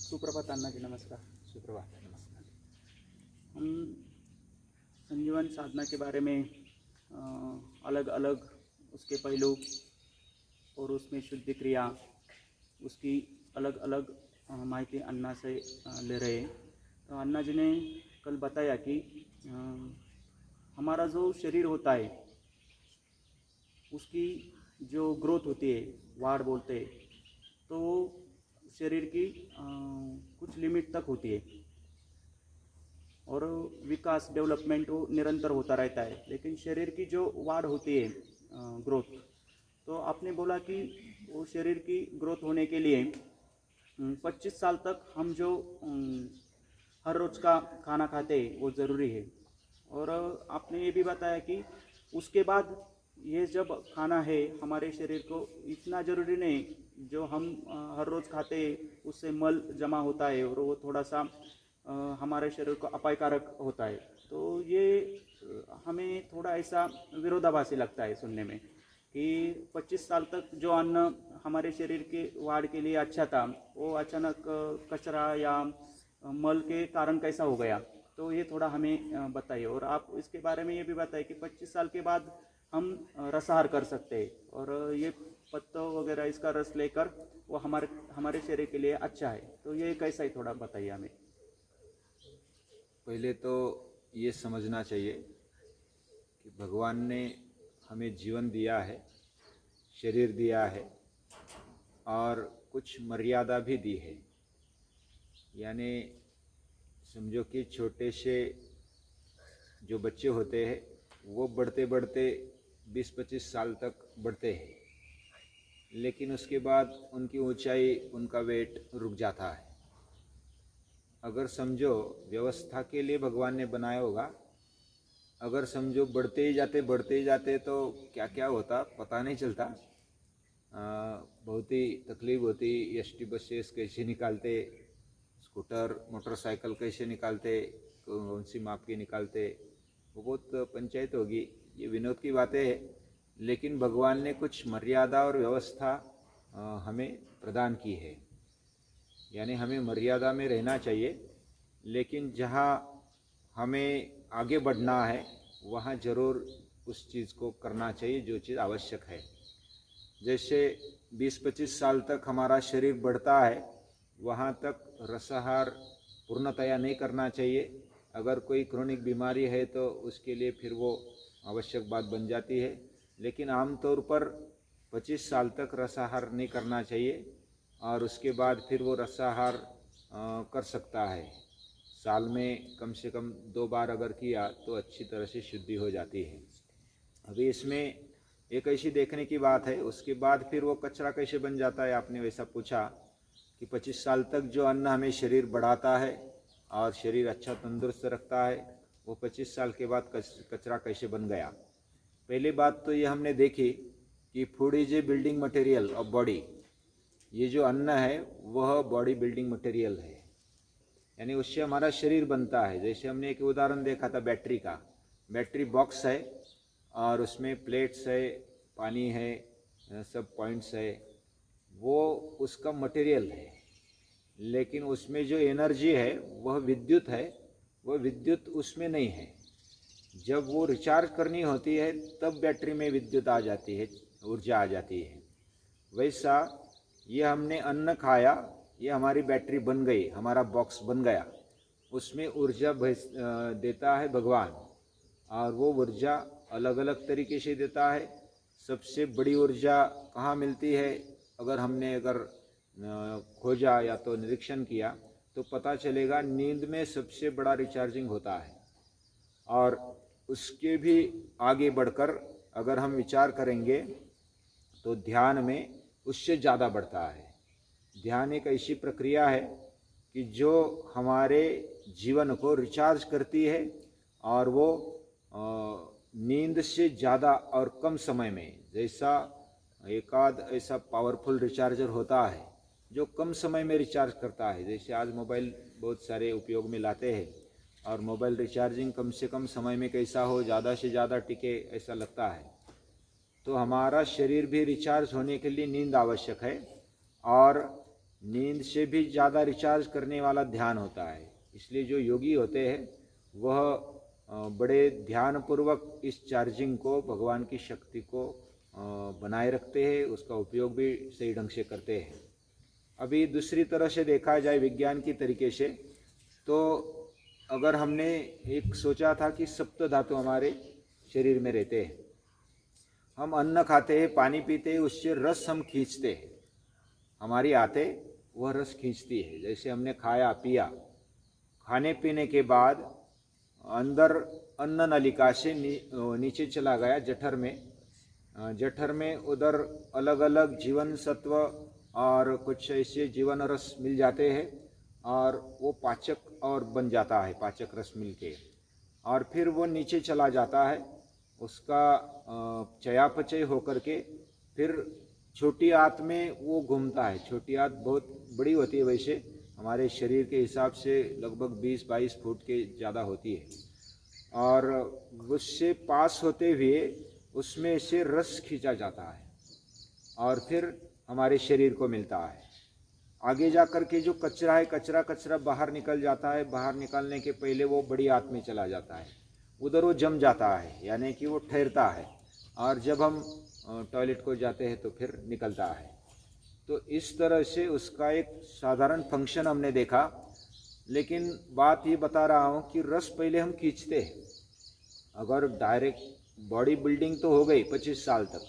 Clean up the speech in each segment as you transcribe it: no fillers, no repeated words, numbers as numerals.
सुप्रभात अन्ना जी, नमस्कार। सुप्रभात, नमस्कार। हम संजीवन साधना के बारे में अलग अलग उसके पहलू और उसमें शुद्धि क्रिया उसकी अलग अलग माहिती अन्ना से ले रहे हैं। तो अन्ना जी ने कल बताया कि हमारा जो शरीर होता है उसकी जो ग्रोथ होती है, वाढ़ बोलते हैं, तो शरीर की कुछ लिमिट तक होती है और विकास डेवलपमेंट वो निरंतर होता रहता है। लेकिन शरीर की जो वाढ़ होती है, ग्रोथ, तो आपने बोला कि वो शरीर की ग्रोथ होने के लिए 25 साल तक हम जो हर रोज़ का खाना खाते हैं वो ज़रूरी है। और आपने ये भी बताया कि उसके बाद ये जब खाना है हमारे शरीर को इतना ज़रूरी नहीं, जो हम हर रोज़ खाते हैं उससे मल जमा होता है और वो थोड़ा सा हमारे शरीर को अपायकारक होता है। तो ये हमें थोड़ा ऐसा विरोधाभासी लगता है सुनने में कि 25 साल तक जो अन्न हमारे शरीर के वाढ़ के लिए अच्छा था वो अचानक कचरा या मल के कारण कैसा हो गया। तो ये थोड़ा हमें बताइए। और आप इसके बारे में ये भी बताइए कि 25 साल के बाद हम रसाहार कर सकते हैं और ये पत्तों वगैरह इसका रस लेकर वो हमारे हमारे शरीर के लिए अच्छा है। तो ये कैसा ही थोड़ा बताइए हमें। पहले तो ये समझना चाहिए कि भगवान ने हमें जीवन दिया है, शरीर दिया है और कुछ मर्यादा भी दी है। यानी समझो कि छोटे से जो बच्चे होते हैं वो बढ़ते बढ़ते 20-25 साल तक बढ़ते हैं, लेकिन उसके बाद उनकी ऊंचाई, उनका वेट रुक जाता है। अगर समझो व्यवस्था के लिए भगवान ने बनाया होगा, अगर समझो बढ़ते ही जाते तो क्या क्या होता पता नहीं चलता। बहुत ही तकलीफ होती। एसटी बसेस कैसे निकालते, स्कूटर मोटरसाइकिल कैसे निकालते, कौन सी माप की निकालते, वो बहुत पंचायत होगी। ये विनोद की बातें है, लेकिन भगवान ने कुछ मर्यादा और व्यवस्था हमें प्रदान की है। यानी हमें मर्यादा में रहना चाहिए, लेकिन जहाँ हमें आगे बढ़ना है वहाँ ज़रूर उस चीज़ को करना चाहिए जो चीज़ आवश्यक है। जैसे 20-25 साल तक हमारा शरीर बढ़ता है, वहाँ तक रसाहार पूर्णतया नहीं करना चाहिए। अगर कोई क्रोनिक बीमारी है तो उसके लिए फिर वो आवश्यक बात बन जाती है, लेकिन आमतौर पर 25 साल तक रसाहार नहीं करना चाहिए और उसके बाद फिर वो रसाहार कर सकता है। साल में कम से कम 2 बार अगर किया तो अच्छी तरह से शुद्धि हो जाती है। अभी इसमें एक ऐसी देखने की बात है, उसके बाद फिर वो कचरा कैसे बन जाता है। आपने वैसा पूछा कि 25 साल तक जो अन्न हमें शरीर बढ़ाता है और शरीर अच्छा तंदुरुस्त रखता है, वो 25 साल के बाद कचरा कैसे बन गया। पहली बात तो ये हमने देखी कि food is a building material of body. ये जो अन्न है वह बॉडी बिल्डिंग मटेरियल है, यानी उससे हमारा शरीर बनता है। जैसे हमने एक उदाहरण देखा था बैटरी का। बैटरी बॉक्स है और उसमें प्लेट्स है, पानी है, सब पॉइंट्स है, वो उसका मटेरियल है। लेकिन उसमें जो एनर्जी है वह विद्युत है, वह विद्युत उसमें नहीं है। जब वो रिचार्ज करनी होती है तब बैटरी में विद्युत आ जाती है, ऊर्जा आ जाती है। वैसा ये हमने अन्न खाया, ये हमारी बैटरी बन गई, हमारा बॉक्स बन गया। उसमें ऊर्जा देता है भगवान, और वो ऊर्जा अलग अलग तरीके से देता है। सबसे बड़ी ऊर्जा कहाँ मिलती है, अगर खोजा या तो निरीक्षण किया तो पता चलेगा नींद में सबसे बड़ा रिचार्जिंग होता है। और उसके भी आगे बढ़कर अगर हम विचार करेंगे तो ध्यान में उससे ज़्यादा बढ़ता है। ध्यान एक ऐसी प्रक्रिया है कि जो हमारे जीवन को रिचार्ज करती है और वो नींद से ज़्यादा और कम समय में, जैसा एकाध ऐसा पावरफुल रिचार्जर होता है जो कम समय में रिचार्ज करता है। जैसे आज मोबाइल बहुत सारे उपयोग में लाते हैं और मोबाइल रिचार्जिंग कम से कम समय में कैसा हो, ज़्यादा से ज़्यादा टिके, ऐसा लगता है। तो हमारा शरीर भी रिचार्ज होने के लिए नींद आवश्यक है। और नींद से भी ज़्यादा रिचार्ज करने वाला ध्यान होता है। इसलिए जो योगी होते हैं वह बड़े ध्यानपूर्वक इस चार्जिंग को, भगवान की शक्ति को बनाए रखते हैं, उसका उपयोग भी सही ढंग से करते हैं। अभी दूसरी तरह से देखा जाए विज्ञान की तरीके से, तो अगर हमने एक सोचा था कि सप्त धातु हमारे शरीर में रहते हैं, हम अन्न खाते हैं, पानी पीते हैं, उससे रस हम खींचते हैं, हमारी आंतें वह रस खींचती है। जैसे हमने खाया पिया, खाने पीने के बाद अंदर अन्न नलिका से नीचे चला गया जठर में उधर अलग अलग जीवन सत्व और कुछ ऐसे जीवन रस मिल जाते हैं और वो पाचक और बन जाता है, पाचक रस मिलके, और फिर वो नीचे चला जाता है, उसका चयापचय होकर के फिर छोटी आंत में वो घूमता है। छोटी आंत बहुत बड़ी होती है, वैसे हमारे शरीर के हिसाब से लगभग 20-22 फुट के ज़्यादा होती है, और उससे पास होते हुए उसमें से रस खींचा जाता है और फिर हमारे शरीर को मिलता है। आगे जा कर के जो कचरा है, कचरा बाहर निकल जाता है। बाहर निकलने के पहले वो बड़ी आंत में चला जाता है, उधर वो जम जाता है, यानी कि वो ठहरता है, और जब हम टॉयलेट को जाते हैं तो फिर निकलता है। तो इस तरह से उसका एक साधारण फंक्शन हमने देखा। लेकिन बात ये बता रहा हूँ कि रस पहले हम खींचते हैं। अगर डायरेक्ट बॉडी बिल्डिंग तो हो गई 25 साल तक,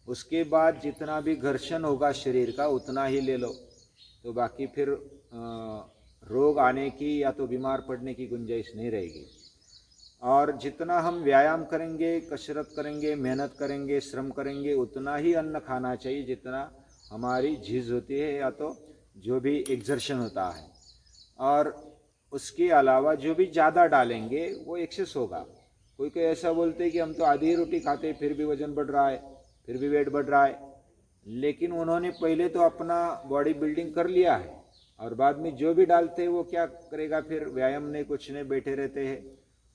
उसके बाद जितना भी घर्षण होगा शरीर का उतना ही ले लो, तो बाकी फिर रोग आने की या तो बीमार पड़ने की गुंजाइश नहीं रहेगी। और जितना हम व्यायाम करेंगे, कसरत करेंगे, मेहनत करेंगे, श्रम करेंगे, उतना ही अन्न खाना चाहिए जितना हमारी झीज होती है या तो जो भी एक्सर्शन होता है। और उसके अलावा जो भी ज़्यादा डालेंगे वो एक्सेस होगा। कोई कोई ऐसा बोलते हैं कि हम तो आधी ही रोटी खाते हैं फिर भी वजन बढ़ रहा है, फिर भी वेट बढ़ रहा है, लेकिन उन्होंने पहले तो अपना बॉडी बिल्डिंग कर लिया है, और बाद में जो भी डालते हैं वो क्या करेगा, फिर व्यायाम नहीं, कुछ नहीं, बैठे रहते हैं,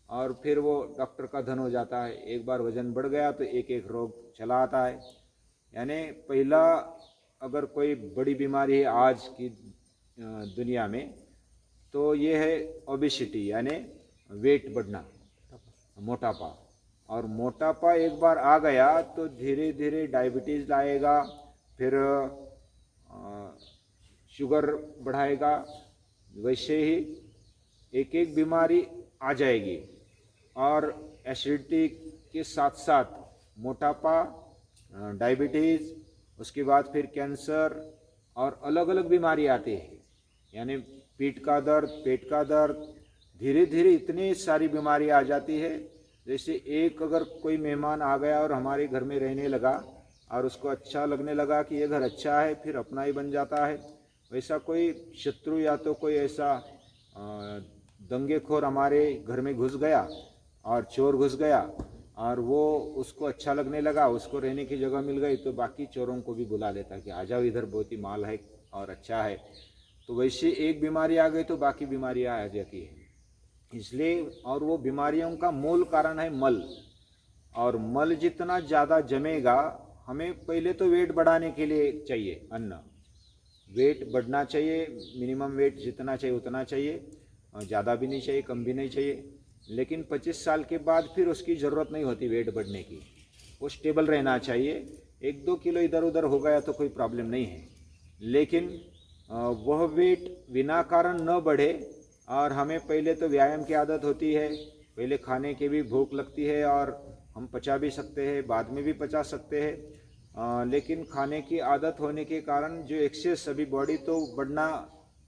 और फिर वो डॉक्टर का धन हो जाता है। एक बार वजन बढ़ गया तो एक एक रोग चला आता है। यानी पहला अगर कोई बड़ी बीमारी है आज की दुनिया में तो ये है ओबेसिटी, यानी वेट बढ़ना, मोटापा। और मोटापा एक बार आ गया तो धीरे धीरे डायबिटीज़ लाएगा, फिर शुगर बढ़ाएगा, वैसे ही एक एक बीमारी आ जाएगी। और एसिडिटी के साथ साथ मोटापा, डायबिटीज़, उसके बाद फिर कैंसर और अलग अलग बीमारी आती है। यानी पीठ का दर्द, पेट का दर्द, धीरे धीरे इतनी सारी बीमारी आ जाती है। जैसे एक अगर कोई मेहमान आ गया और हमारे घर में रहने लगा और उसको अच्छा लगने लगा कि ये घर अच्छा है, फिर अपना ही बन जाता है। वैसा कोई शत्रु या तो कोई ऐसा दंगेखोर हमारे घर में घुस गया और चोर घुस गया और वो उसको अच्छा लगने लगा, उसको रहने की जगह मिल गई, तो बाकी चोरों को भी बुला लेता कि आ जाओ इधर, बहुत ही माल है और अच्छा है। तो वैसे एक बीमारी आ गई तो बाकी बीमारियां आ जाती है। इसलिए, और वो बीमारियों का मूल कारण है मल। और मल जितना ज़्यादा जमेगा, हमें पहले तो वेट बढ़ाने के लिए चाहिए अन्न, वेट बढ़ना चाहिए, मिनिमम वेट जितना चाहिए उतना चाहिए, ज़्यादा भी नहीं चाहिए, कम भी नहीं चाहिए। लेकिन 25 साल के बाद फिर उसकी ज़रूरत नहीं होती वेट बढ़ने की, वो स्टेबल रहना चाहिए। 1-2 किलो इधर उधर हो गया तो कोई प्रॉब्लम नहीं है, लेकिन वह वेट बिना कारण न बढ़े। और हमें पहले तो व्यायाम की आदत होती है, पहले खाने की भी भूख लगती है और हम पचा भी सकते हैं, बाद में भी पचा सकते हैं, लेकिन खाने की आदत होने के कारण जो एक्सेस, अभी बॉडी तो बढ़ना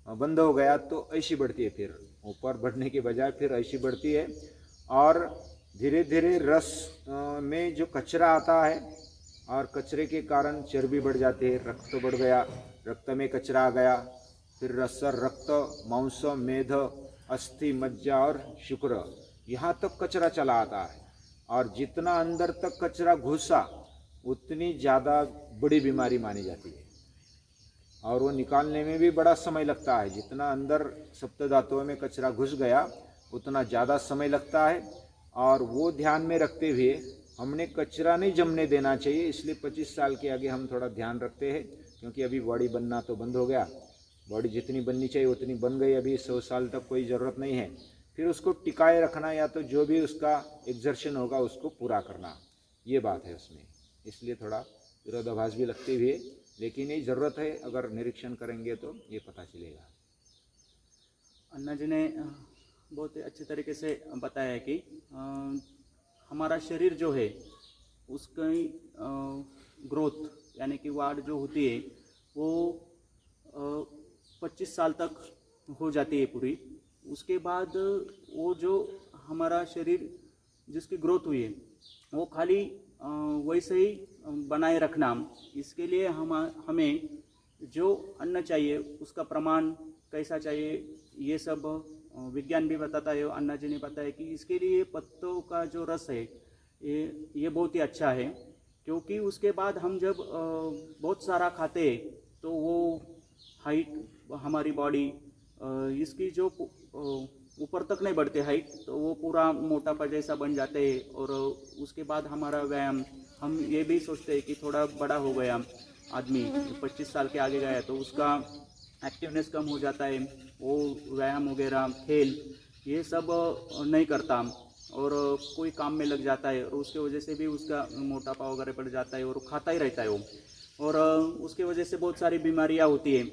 बंद हो गया तो ऐसी बढ़ती है, फिर ऊपर बढ़ने के बजाय फिर ऐसी बढ़ती है। और धीरे धीरे रस में जो कचरा आता है और कचरे के कारण चर्बी बढ़ जाती है, रक्त बढ़ गया, रक्त में कचरा आ गया, फिर रसर, रक्त, मांस, मेद, अस्थि, मज्जा और शुक्र, यहाँ तक कचरा चला आता है। और जितना अंदर तक कचरा घुसा उतनी ज़्यादा बड़ी बीमारी मानी जाती है, और वो निकालने में भी बड़ा समय लगता है। जितना अंदर सप्त धातुओं में कचरा घुस गया उतना ज़्यादा समय लगता है। और वो ध्यान में रखते हुए हमने कचरा नहीं जमने देना चाहिए। इसलिए 25 साल के आगे हम थोड़ा ध्यान रखते हैं, क्योंकि अभी बॉडी बनना तो बंद हो गया, बॉडी जितनी बननी चाहिए उतनी बन गई, अभी 100 साल तक कोई ज़रूरत नहीं है, फिर उसको टिकाए रखना या तो जो भी उसका एक्सर्शन होगा उसको पूरा करना, ये बात है उसमें। इसलिए थोड़ा विरोधाभास भी लगती हुई है, लेकिन ये ज़रूरत है, अगर निरीक्षण करेंगे तो ये पता चलेगा। अन्ना जी ने बहुत ही अच्छे तरीके से बताया कि हमारा शरीर जो है उसकी ग्रोथ यानी कि वाढ जो होती है वो 25 साल तक हो जाती है पूरी। उसके बाद वो जो हमारा शरीर जिसकी ग्रोथ हुई है वो खाली वैसे ही बनाए रखना, इसके लिए हमें जो अन्न चाहिए उसका प्रमाण कैसा चाहिए ये सब विज्ञान भी बताता है। अन्ना जी ने बताया कि इसके लिए पत्तों का जो रस है ये बहुत ही अच्छा है, क्योंकि उसके बाद हम जब बहुत सारा खाते हैं तो वो हाइट हमारी बॉडी इसकी जो ऊपर तक नहीं बढ़ते हाइट, तो वो पूरा मोटापा जैसा बन जाते हैं। और उसके बाद हमारा व्यायाम, हम ये भी सोचते हैं कि थोड़ा बड़ा हो गया आदमी 25 साल के आगे गया तो उसका एक्टिवनेस कम हो जाता है, वो व्यायाम वगैरह खेल ये सब नहीं करता और कोई काम में लग जाता है और उसके वजह से भी उसका मोटापा वगैरह बढ़ जाता है और खाता ही रहता है वो, और उसके वजह से बहुत सारी बीमारियां होती है।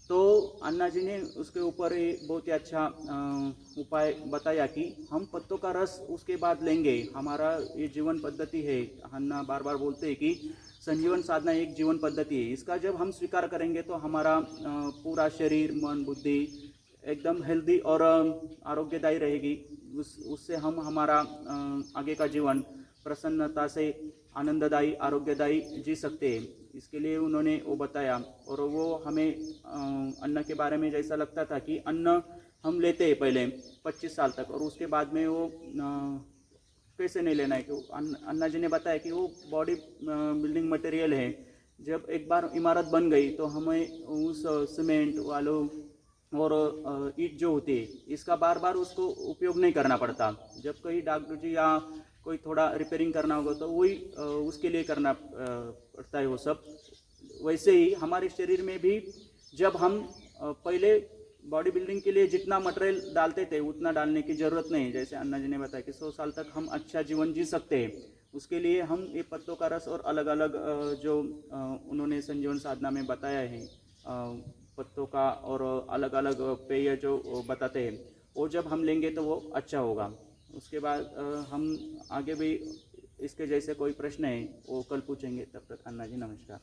तो अन्ना जी ने उसके ऊपर बहुत ही अच्छा उपाय बताया कि हम पत्तों का रस उसके बाद लेंगे। हमारा ये जीवन पद्धति है, अन्ना बार बार बोलते हैं कि संजीवन साधना एक जीवन पद्धति है, इसका जब हम स्वीकार करेंगे तो हमारा पूरा शरीर मन बुद्धि एकदम हेल्दी और आरोग्यदायी रहेगी। उससे हम हमारा आगे का जीवन प्रसन्नता से आनंददायी आरोग्यदायी जी सकते हैं। इसके लिए उन्होंने वो बताया और वो हमें अन्न के बारे में जैसा लगता था कि अन्न हम लेते हैं पहले 25 साल तक और उसके बाद में वो कैसे नहीं लेना है, कि अन्ना जी ने बताया कि वो बॉडी बिल्डिंग मटेरियल है। जब एक बार इमारत बन गई तो हमें उस सीमेंट वालों और ईंट जो होती है इसका बार बार उसको उपयोग नहीं करना पड़ता। जब कहीं डागडुजी या कोई थोड़ा रिपेयरिंग करना होगा तो वही उसके लिए करना पड़ता है वो सब। वैसे ही हमारे शरीर में भी जब हम पहले बॉडी बिल्डिंग के लिए जितना मटेरियल डालते थे उतना डालने की ज़रूरत नहीं। जैसे अन्ना जी ने बताया कि 100 साल तक हम अच्छा जीवन जी सकते हैं, उसके लिए हम ये पत्तों का रस और अलग अलग जो उन्होंने संजीवन साधना में बताया है पत्तों का और अलग अलग पेय जो बताते हैं वो जब हम लेंगे तो वो अच्छा होगा। उसके बाद हम आगे भी इसके जैसे कोई प्रश्न है वो कल पूछेंगे। तब तक अन्ना जी नमस्कार।